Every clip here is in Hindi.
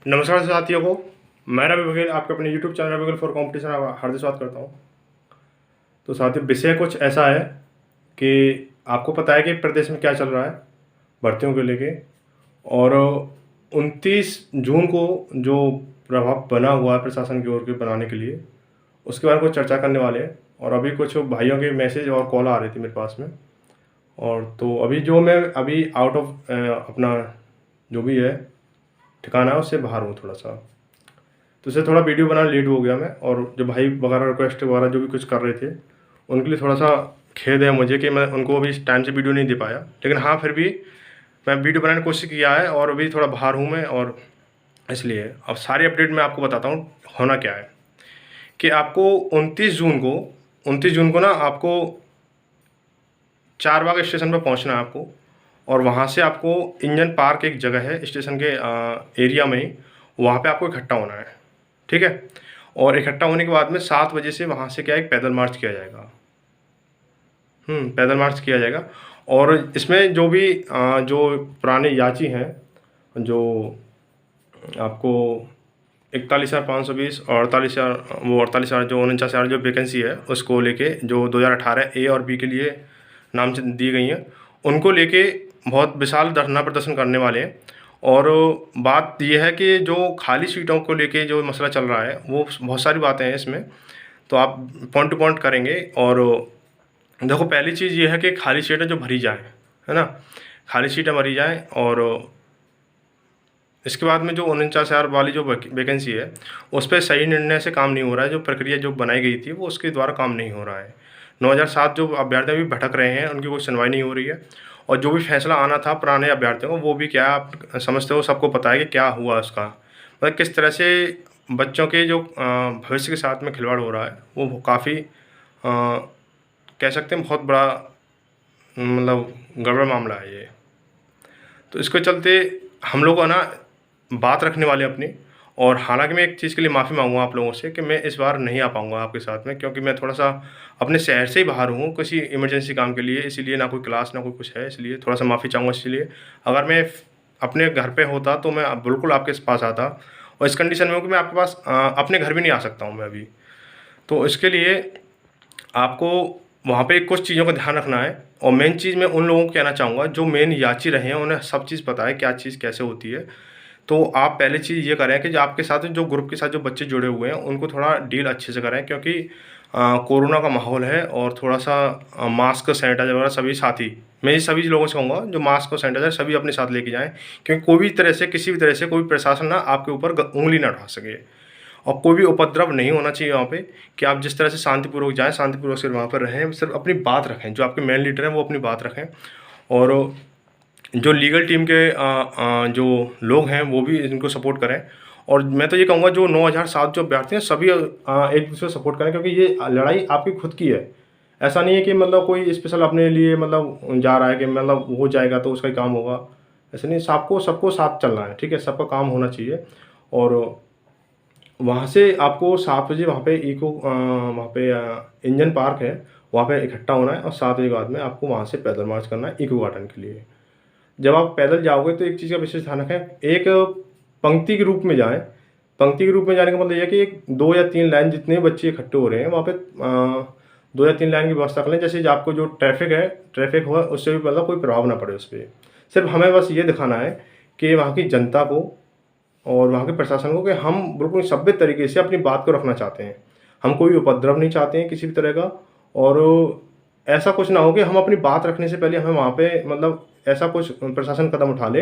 नमस्कार साथियों को, मैं रवि बघेल आपके अपने YouTube channel Ravi Baghel for competition हार्दिक स्वागत करता हूँ। तो साथियों, विषय कुछ ऐसा है कि आपको पता है कि प्रदेश में क्या चल रहा है भर्तियों को लेके, और 29 जून को जो प्रभाव बना हुआ है प्रशासन की ओर के बनाने के लिए, उसके बारे में कुछ चर्चा करने वाले हैं। और अभी कुछ भाइयों के मैसेज और कॉल आ रही थी मेरे पास में, और तो अभी आउट ऑफ अपना जो भी है ठिकाना है उससे बाहर हूँ थोड़ा सा, तो इससे थोड़ा वीडियो बनाना लेट हो गया मैं। और जो भाई वगैरह रिक्वेस्ट वगैरह जो भी कुछ कर रहे थे उनके लिए थोड़ा सा खेद है मुझे कि मैं उनको अभी टाइम से वीडियो नहीं दे पाया, लेकिन हाँ फिर भी मैं वीडियो बनाने की कोशिश किया है। और अभी थोड़ा बाहर हूँ मैं, और इसलिए अब सारी अपडेट मैं आपको बताता हूँ। होना क्या है कि आपको 29 जून को ना आपको चारबाग स्टेशन पर पहुँचना है आपको, और वहाँ से आपको इंजन पार्क एक जगह है स्टेशन के एरिया में ही, वहाँ पे आपको इकट्ठा होना है, ठीक है। और इकट्ठा होने के बाद में 7 बजे से वहाँ से क्या है, पैदल मार्च किया जाएगा। पैदल मार्च किया जाएगा। और इसमें जो भी जो पुराने याची हैं, जो आपको 41,520 और 48,000 जो 49,000 जो वैकेंसी है उसको लेके, जो 2018 ए और बी के लिए नाम दी गई हैं, उनको लेके बहुत विशाल धरना प्रदर्शन करने वाले हैं। और बात यह है कि जो खाली सीटों को लेके जो मसला चल रहा है वो बहुत सारी बातें हैं इसमें, तो आप पॉइंट टू पॉइंट करेंगे। और देखो, पहली चीज़ ये है कि खाली सीटें जो भरी जाएँ, है ना, खाली सीटें भरी जाएँ। और इसके बाद में जो 49,000 वाली जो वैकेंसी है उस पर सही निर्णय से काम नहीं हो रहा है। जो प्रक्रिया जो बनाई गई थी वो उसके द्वारा काम नहीं हो रहा है। 9,007 जो अभ्यर्थी अभी भटक रहे हैं उनकी कोई सुनवाई नहीं हो रही है। और जो भी फैसला आना था पुराने अभ्यर्थियों को, वो भी क्या आप समझते हो, सबको पता है कि क्या हुआ उसका, मतलब किस तरह से बच्चों के जो भविष्य के साथ में खिलवाड़ हो रहा है, वो काफ़ी कह सकते हैं बहुत बड़ा मतलब गड़बड़ मामला है ये। तो इसके चलते हम लोग है ना बात रखने वाले अपनी। और हालांकि मैं एक चीज़ के लिए माफ़ी मांगूंगा आप लोगों से कि मैं इस बार नहीं आ पाऊंगा आपके साथ में, क्योंकि मैं थोड़ा सा अपने शहर से ही बाहर हूँ किसी इमरजेंसी काम के लिए, इसीलिए ना कोई क्लास ना कोई कुछ है, इसलिए थोड़ा सा माफ़ी चाहूँगा। इसलिए अगर मैं अपने घर पे होता तो मैं बिल्कुल आपके पास आता, और इस कंडीशन में हूँ कि मैं आपके पास अपने घर भी नहीं आ सकता हूँ मैं अभी। तो इसके लिए आपको वहाँ पे कुछ चीज़ों का ध्यान रखना है। और मेन चीज़ मैं उन लोगों को कहना चाहूँगा जो मेन याची रहे हैं, उन्हें सब चीज़ पता है क्या चीज़ कैसे होती है। तो आप पहले चीज़ ये करें कि जो आपके साथ जो ग्रुप के साथ जो बच्चे जुड़े हुए हैं उनको थोड़ा डील अच्छे से करें, क्योंकि कोरोना का माहौल है। और थोड़ा सा मास्क सैनिटाइजर वगैरह सभी साथी, मैं ये सभी लोगों से कहूँगा जो मास्क और सैनिटाइजर सभी अपने साथ लेके जाएं, क्योंकि कोई भी तरह से किसी भी तरह से कोई प्रशासन ना आपके ऊपर उंगली ना उठा सके। और कोई भी उपद्रव नहीं होना चाहिए वहाँ पे, कि आप जिस तरह से शांतिपूर्वक जाएँ, शांतिपूर्वक से वहाँ पर रहें, सिर्फ अपनी बात रखें, जो आपके मेन लीडर हैं वो अपनी बात रखें। और जो लीगल टीम के जो लोग हैं वो भी इनको सपोर्ट करें। और मैं तो ये कहूँगा जो 9,007 जो अभ्यर्थी हैं सभी एक दूसरे को सपोर्ट करें, क्योंकि ये लड़ाई आपकी खुद की है। ऐसा नहीं है कि मतलब कोई स्पेशल अपने लिए मतलब जा रहा है कि मतलब हो जाएगा तो उसका ही काम होगा, ऐसा नहीं। सबको सबको साथ चलना है, ठीक है, सबका काम होना चाहिए। और वहाँ से आपको 7 बजे वहाँ पे वहाँ पे इंजन पार्क है, वहाँ पे इकट्ठा होना है। और 7 बजे के बाद में आपको वहाँ से पैदल मार्च करना है इको गार्डन के लिए। जब आप पैदल जाओगे तो एक चीज़ का विशेष ध्यान रखें, एक पंक्ति के रूप में जाएं। पंक्ति के रूप में जाने का मतलब यह है कि एक 2 या 3 लाइन जितने बच्चे इकट्ठे हो रहे हैं वहाँ पे 2 या 3 लाइन की व्यवस्था कर लें। जैसे आपको जो ट्रैफिक हो उससे भी मतलब कोई प्रभाव ना पड़े उस पर। सिर्फ हमें बस ये दिखाना है कि वहाँ की जनता को और वहाँ के प्रशासन को कि हम बिल्कुल सभ्य तरीके से अपनी बात को रखना चाहते हैं, हम कोई उपद्रव नहीं चाहते हैं किसी भी तरह का। और ऐसा कुछ ना हो कि हम अपनी बात रखने से पहले हमें वहाँ पे मतलब ऐसा कुछ प्रशासन कदम उठा ले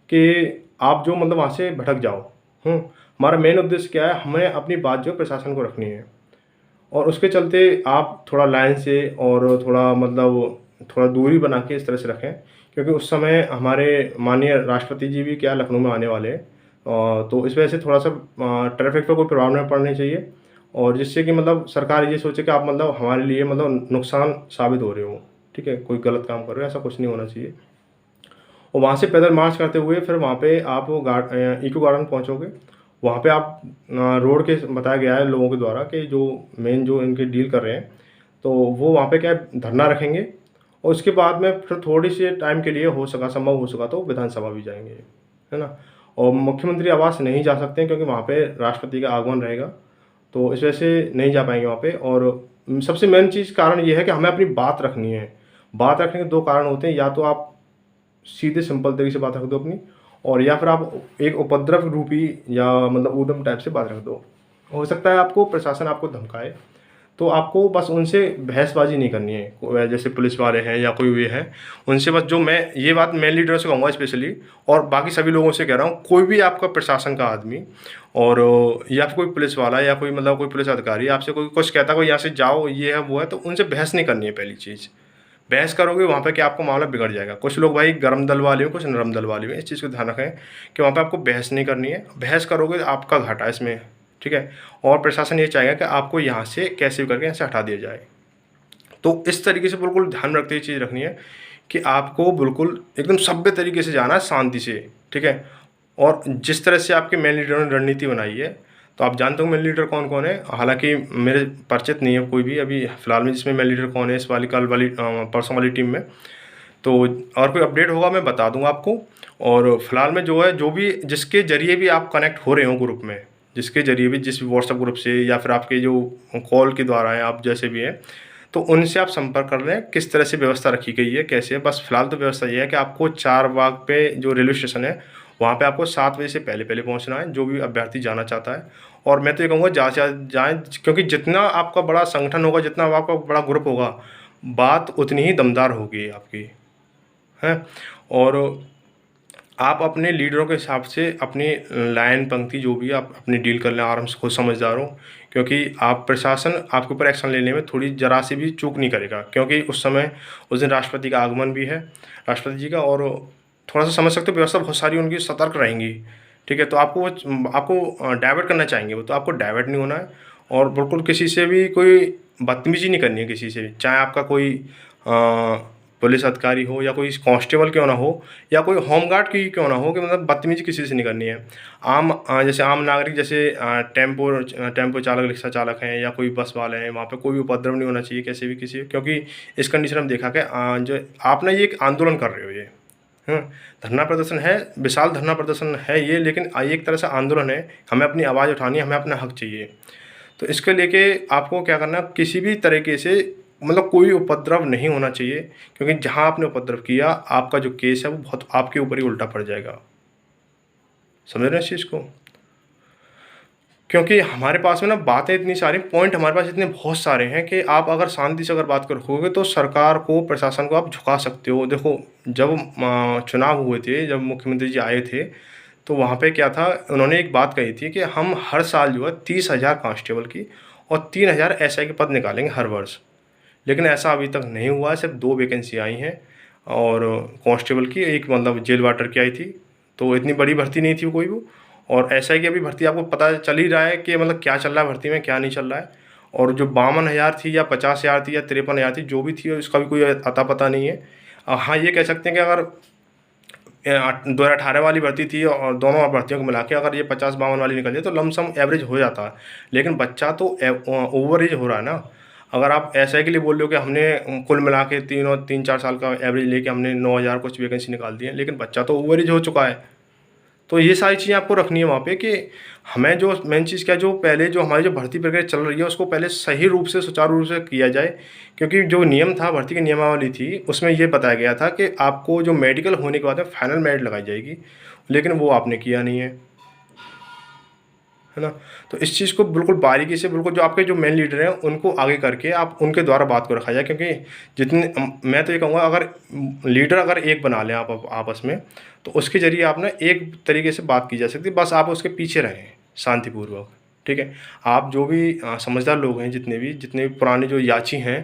कि आप जो मतलब वहाँ से भटक जाओ। हमारा मेन उद्देश्य क्या है, हमें अपनी बात जो प्रशासन को रखनी है। और उसके चलते आप थोड़ा लाइन से और थोड़ा मतलब थोड़ा दूरी बना के इस तरह से रखें, क्योंकि उस समय हमारे माननीय राष्ट्रपति जी भी क्या लखनऊ में आने वाले हैं। तो इस वजह से थोड़ा सा ट्रैफिक पर कोई प्रभाव नहीं पड़ना चाहिए, और जिससे कि मतलब सरकार ये सोचे कि आप मतलब हमारे लिए मतलब नुकसान साबित हो रहे हो, ठीक है, कोई गलत काम कर रहे हो, ऐसा कुछ नहीं होना चाहिए। और वहाँ से पैदल मार्च करते हुए फिर वहाँ पे आप इको गार्डन पहुँचोगे। वहाँ पे आप रोड के बताया गया है लोगों के द्वारा कि जो मेन जो इनके डील कर रहे हैं, तो वो वहाँ पे क्या है, धरना रखेंगे। और उसके बाद में फिर थोड़ी सी टाइम के लिए हो सका संभव हो सका तो विधानसभा भी जाएंगे, है ना। और मुख्यमंत्री आवास नहीं जा सकते हैं, क्योंकि वहाँ पे राष्ट्रपति का आगमन रहेगा, तो इस वजह से नहीं जा पाएंगे वहाँ पे। और सबसे मेन चीज़ कारण ये है कि हमें अपनी बात रखनी है। बात रखने के दो कारण होते हैं, या तो आप सीधे सिंपल तरीके से बात रख दो अपनी, और या फिर आप एक उपद्रव रूपी या मतलब ऊधम टाइप से बात रख दो। हो सकता है आपको प्रशासन आपको धमकाए, तो आपको बस उनसे बहसबाजी नहीं करनी है, जैसे पुलिस वाले हैं या कोई भी है, उनसे बस जो मैं ये बात मेन लीडर से कहूँगा स्पेशली, और बाकी सभी लोगों से कह रहा हूँ, कोई भी आपका प्रशासन का आदमी और या फिर कोई पुलिस वाला या कोई मतलब कोई पुलिस अधिकारी आपसे कोई कुछ कहता है, कोई यहाँ से जाओ ये है वो है, तो उनसे बहस नहीं करनी है। पहली चीज़, बहस करोगे वहाँ पे क्या आपको मामला बिगड़ जाएगा। कुछ लोग भाई गर्म दल वाले हो, कुछ नरम दल वाले हो, इस चीज़ को ध्यान रखें कि वहाँ पे आपको बहस नहीं करनी है। बहस करोगे तो आपका घाटा है इसमें, ठीक है। और प्रशासन ये चाहेगा कि आपको यहाँ से कैसे भी करके यहाँ से हटा दिया जाए। तो इस तरीके से बिल्कुल ध्यान रखते हुए चीज़ रखनी है कि आपको बिल्कुल एकदम सभ्य तरीके से जाना है, शांति से, ठीक है। और जिस तरह से आपके मेन लीडरों ने रणनीति बनाई है, तो आप जानते हो मेन लीडर कौन कौन है। हालांकि मेरे परिचित नहीं है कोई भी अभी फ़िलहाल में जिसमें मेन लीडर कौन है इस वाली कल वाली परसों वाली टीम में। तो और कोई अपडेट होगा मैं बता दूंगा आपको। और फिलहाल में जो है, जो भी जिसके ज़रिए भी आप कनेक्ट हो रहे हो ग्रुप में, जिसके ज़रिए भी जिस व्हाट्सएप ग्रुप से या फिर आपके जो कॉल के द्वारा हैं, आप जैसे भी हैं, तो उनसे आप संपर्क कर लें किस तरह से व्यवस्था रखी गई है, कैसे है। बस फिलहाल तो व्यवस्था ये है कि आपको चारबाग पे जो रेलवे स्टेशन है वहाँ पे आपको 7 बजे से पहले पहले पहुँचना है, जो भी अभ्यर्थी जाना चाहता है। और मैं तो ये कहूँगा ज़्यादा से ज़्यादा जाएँ, क्योंकि जितना आपका बड़ा संगठन होगा, जितना आपका बड़ा ग्रुप होगा, बात उतनी ही दमदार होगी आपकी, हैं। और आप अपने लीडरों के हिसाब से अपनी लाइन पंक्ति जो भी आप अपनी डील कर लें आराम से, खुद समझदार हो, क्योंकि आप प्रशासन आपके ऊपर एक्शन लेने में थोड़ी जरा सी भी चूक नहीं करेगा, क्योंकि उस समय उस दिन राष्ट्रपति का आगमन भी है, राष्ट्रपति जी का। और थोड़ा सा समझ सकते हो व्यवस्था बहुत सारी उनकी सतर्क रहेंगी, ठीक है। तो आपको डाइवर्ट करना चाहेंगे वो, तो आपको डाइवर्ट नहीं होना है। और बिल्कुल किसी से भी कोई बदतमीजी नहीं करनी है, किसी से भी, चाहे आपका कोई पुलिस अधिकारी हो या कोई कांस्टेबल क्यों ना हो या कोई होमगार्ड की क्यों ना हो, कि मतलब बदतमीजी किसी से नहीं करनी है। जैसे आम नागरिक, जैसे टेम्पो चालक, रिक्शा चालक हैं या कोई बस वाले हैं, वहाँ पे कोई भी उपद्रव नहीं होना चाहिए कैसे भी किसी, क्योंकि इस कंडीशन में देखा कि जो आप ना ये एक आंदोलन कर रहे हो, ये धरना प्रदर्शन है, विशाल धरना प्रदर्शन है ये, लेकिन एक तरह से आंदोलन है। हमें अपनी आवाज़ उठानी है, हमें अपना हक चाहिए। तो इसके लेके आपको क्या करना, किसी भी तरीके से मतलब कोई उपद्रव नहीं होना चाहिए, क्योंकि जहाँ आपने उपद्रव किया आपका जो केस है वो बहुत आपके ऊपर ही उल्टा पड़ जाएगा। समझ रहे हैं इस चीज़ को? क्योंकि हमारे पास में ना बातें इतनी सारी, पॉइंट हमारे पास इतने बहुत सारे हैं कि आप अगर शांति से अगर बात करोगे तो सरकार को, प्रशासन को आप झुका सकते हो। देखो, जब चुनाव हुए थे, जब मुख्यमंत्री जी आए थे, तो वहाँ पे क्या था, उन्होंने एक बात कही थी कि हम हर साल जो है 30,000 कांस्टेबल की और 3,000 एसआई के पद निकालेंगे हर वर्ष। लेकिन ऐसा अभी तक नहीं हुआ है, सिर्फ 2 वैकेंसी आई हैं, और कांस्टेबल की एक मतलब जेल वार्डर की आई थी, तो इतनी बड़ी भर्ती नहीं थी कोई वो। और एसआई की अभी भर्ती आपको पता चल ही रहा है कि मतलब क्या चल रहा है भर्ती में, क्या नहीं चल रहा है। और जो 52,000 थी या 50,000 थी या 53,000 थी, जो भी थी, उसका भी कोई अता पता नहीं है। हाँ, ये कह सकते हैं कि अगर 2018 वाली भर्ती थी और दोनों भर्तियों को मिला के अगर ये 50-52 वाली निकल जाए तो लमसम एवरेज हो जाता है। लेकिन बच्चा तो ओवर एज हो रहा है ना। अगर आप एसआई के लिए बोल रहे हो कि हमने कुल मिला के 3-4 साल का एवरेज लेके हमने 9,000 कुछ वैकेंसी निकाल दी है, लेकिन बच्चा तो ओवर एज हो चुका है। तो ये सारी चीज़ें आपको रखनी है वहाँ पे, कि हमें जो मेन चीज़ क्या, जो पहले जो हमारी जो भर्ती प्रक्रिया चल रही है उसको पहले सही रूप से, सुचारू रूप से किया जाए। क्योंकि जो नियम था, भर्ती की नियमावली थी, उसमें ये बताया गया था कि आपको जो मेडिकल होने के बाद में फाइनल मेरिट लगाई जाएगी, लेकिन वो आपने किया नहीं है ना। तो इस चीज़ को बिल्कुल बारीकी से, बिल्कुल जो आपके जो मेन लीडर हैं उनको आगे करके आप उनके द्वारा बात को रखा जाए। क्योंकि जितने, मैं तो ये कहूँगा, अगर लीडर अगर एक बना लें आप आपस में, तो उसके ज़रिए आप ना एक तरीके से बात की जा सकती है। बस आप उसके पीछे रहें शांतिपूर्वक, ठीक है। आप जो भी समझदार लोग हैं, जितने भी पुराने जो याची हैं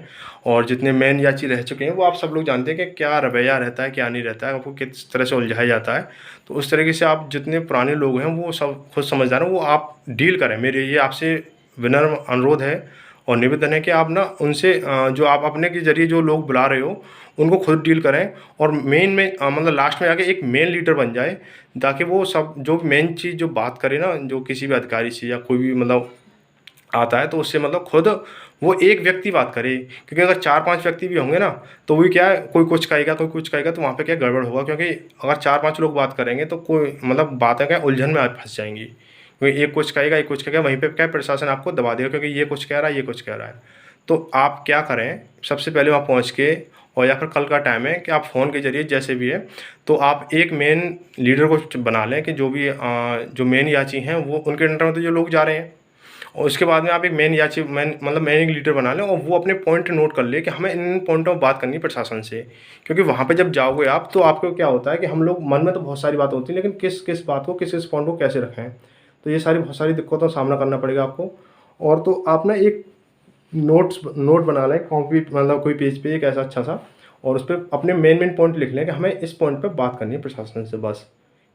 और जितने मेन याची रह चुके हैं, वो आप सब लोग जानते हैं कि क्या रवैया रहता है, क्या नहीं रहता है, आपको किस तरह से उलझाया जाता है। तो उस तरीके से आप जितने पुराने लोग हैं वो सब खुद समझदार हैं, वो आप डील करें। मेरे ये आपसे विनम्र अनुरोध है और निवेदन है कि आप ना उनसे जो आप अपने के ज़रिए जो लोग बुला रहे हो उनको खुद डील करें, और मेन में मतलब लास्ट में जाके एक मेन लीडर बन जाए, ताकि वो सब जो मेन चीज़ जो बात करे ना, जो किसी भी अधिकारी से या कोई भी मतलब आता है, तो उससे मतलब खुद वो एक व्यक्ति बात करे, क्योंकि अगर 4-5 व्यक्ति भी होंगे ना, तो वही क्या है, कोई कुछ कहेगा, कोई कुछ कहेगा, तो वहाँ पे क्या गड़बड़ होगा, क्योंकि अगर 4-5 लोग बात करेंगे तो कोई मतलब बातें क्या उलझन में आप फँस जाएँगी। क्योंकि एक कुछ कहेगा, एक कुछ कहेगा, वहीं पे क्या है प्रशासन आपको दबा देगा, क्योंकि ये कुछ कह रहा है, ये कुछ कह रहा है। तो आप क्या करें, सबसे पहले वहाँ पहुँच के, और या फिर कल का टाइम है कि आप फ़ोन के ज़रिए जैसे भी है, तो आप एक मेन लीडर को बना लें कि जो भी जो मेन याची हैं वो उनके अंडर में तो जो लोग जा रहे हैं, और उसके बाद में आप एक मेन याची मेन मतलब मेन एक लीडर बना लें, और वो अपने पॉइंट नोट कर ले कि हमें इन पॉइंटों पर बात करनी है प्रशासन से। क्योंकि वहाँ पे जब जाओगे आप, तो आपको क्या होता है कि हम लोग मन में तो बहुत सारी बात होती है, लेकिन किस किस बात को, किस किस पॉइंट को कैसे रखें, तो ये सारी बहुत सारी दिक्कतों का सामना करना पड़ेगा आपको। और तो आप ना एक नोट बना लें, कॉपी मतलब कोई पेज पे एक ऐसा अच्छा सा, और उस पर अपने मेन मेन पॉइंट लिख लें कि हमें इस पॉइंट पे बात करनी है प्रशासन से बस।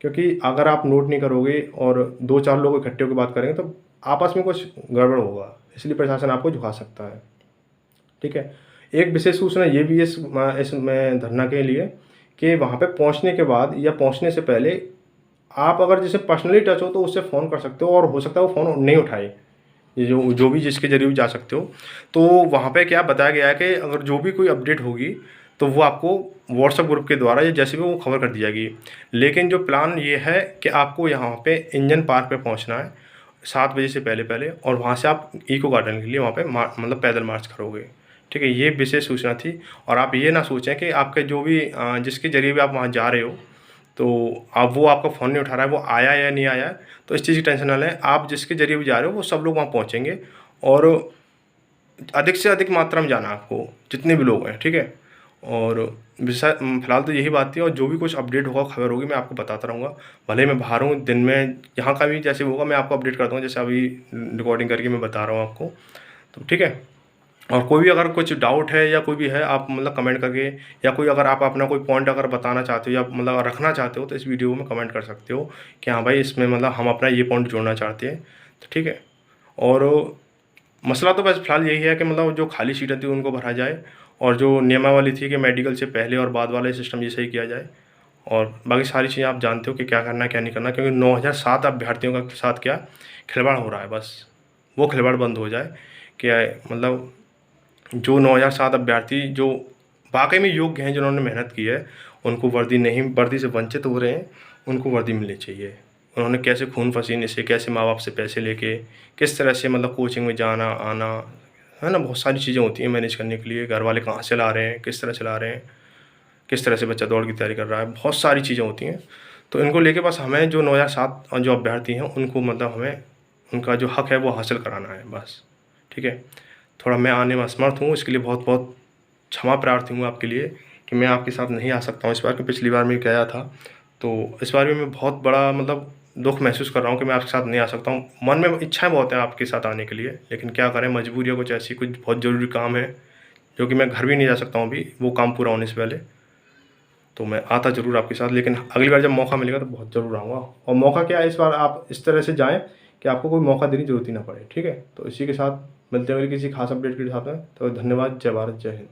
क्योंकि अगर आप नोट नहीं करोगे और 2-4 लोग इकट्ठे होकर बात करेंगे, तो आपस में कुछ गड़बड़ होगा, इसलिए प्रशासन आपको झुका सकता है। ठीक है। एक विशेष सूचना ये भी है इसमें धरना के लिए, कि वहाँ पे पहुँचने के बाद या पहुँचने से पहले आप अगर जैसे पर्सनली टच हो तो उससे फ़ोन कर सकते हो, और हो सकता है वो फ़ोन नहीं उठाए, ये जो जो भी जिसके ज़रिए भी जा सकते हो। तो वहाँ पे क्या बताया गया है कि अगर जो भी कोई अपडेट होगी, तो वो आपको व्हाट्सएप ग्रुप के द्वारा या जैसे भी वो खबर कर दी जाएगी। लेकिन जो प्लान ये है कि आपको यहाँ पे इंजन पार्क पे पहुँचना है 7 बजे से पहले-पहले, और वहाँ से आप इको गार्डन के लिए वहाँ पे मतलब पैदल मार्च करोगे। ठीक है, ये विशेष सूचना थी। और आप ये ना सोचें कि आपके जो भी जिसके ज़रिए भी आप वहाँ जा रहे हो, तो अब वो आपका फ़ोन नहीं उठा रहा है, वो आया या नहीं आया, तो इस चीज़ की टेंशन ना लें। आप जिसके ज़रिए भी जा रहे हो, वो सब लोग वहाँ पहुँचेंगे, और अधिक से अधिक मात्रा में जाना है आपको, जितने भी लोग हैं, ठीक है? और फ़िलहाल तो यही बात थी, और जो भी कुछ अपडेट होगा, खबर होगी, मैं आपको बताता रहूँगा। भले ही मैं बाहर हूँ, दिन में यहाँ का भी जैसे होगा मैं आपको अपडेट कर दूँगा, जैसे अभी रिकॉर्डिंग करके मैं बता रहा हूँ आपको। तो ठीक है? और कोई भी अगर कुछ डाउट है या कोई भी है, आप मतलब कमेंट करके, या कोई अगर आप अपना कोई पॉइंट अगर बताना चाहते हो या मतलब रखना चाहते हो, तो इस वीडियो में कमेंट कर सकते हो कि हाँ भाई, इसमें मतलब हम अपना ये पॉइंट जोड़ना चाहते हैं। तो ठीक है। और मसला तो बस फ़िलहाल यही है कि मतलब जो खाली सीटें थी उनको भरा जाए, और जो नियमावली थी कि मेडिकल से पहले और बाद वाला सिस्टम ये सही किया जाए। और बाकी सारी चीज़ें आप जानते हो कि क्या करना है, क्या नहीं करना, क्योंकि 9007 अभ्यर्थियों के साथ क्या खिलवाड़ हो रहा है, बस वो खिलवाड़ बंद हो जाए। कि मतलब जो 9007 अभ्यर्थी जो वाक़ई में योग्य हैं, जिन्होंने मेहनत की है, उनको वर्दी से वंचित हो रहे हैं, उनको वर्दी मिलनी चाहिए। उन्होंने कैसे खून पसीने से, कैसे माँ-बाप से पैसे लेके, किस तरह से मतलब कोचिंग में जाना, आना, है ना? बहुत सारी चीज़ें होती हैं मैनेज करने के लिए, घर वाले कहाँ से ला रहे हैं, किस तरह से ला रहे हैं, किस तरह से बच्चा दौड़ की तैयारी कर रहा है, बहुत सारी चीज़ें होती हैं। तो इनको लेके बस हमें जो 9007 जो अभ्यर्थी हैं, उनको मतलब हमें उनका जो हक है वो हासिल कराना है बस। ठीक है? थोड़ा मैं आने में असमर्थ हूँ, इसके लिए बहुत-बहुत क्षमा प्रार्थी हूँ आपके लिए, कि मैं आपके साथ नहीं आ सकता हूँ इस बार, कि पिछली बार मैं गया था। तो इस बार भी मैं बहुत बड़ा मतलब दुःख महसूस कर रहा हूँ कि मैं आपके साथ नहीं आ सकता हूँ। मन में इच्छाएँ बहुत हैं आपके साथ आने के लिए, लेकिन क्या करें, मजबूरियाँ कुछ ऐसी, कुछ बहुत ज़रूरी काम है, जो कि मैं घर भी नहीं जा सकता हूँ अभी, वो काम पूरा होने से पहले। तो मैं आता ज़रूर आपके साथ, लेकिन अगली बार जब मौका मिलेगा तो बहुत ज़रूर आऊँगा। और मौका क्या है, इस बार आप इस तरह से जाएँ कि आपको कोई मौका देने की ज़रूरत ही ना पड़े। ठीक है? तो इसी के साथ मिलते हैं अगली किसी खास अपडेट के साथ में। तो धन्यवाद। जय भारत, जय हिंद।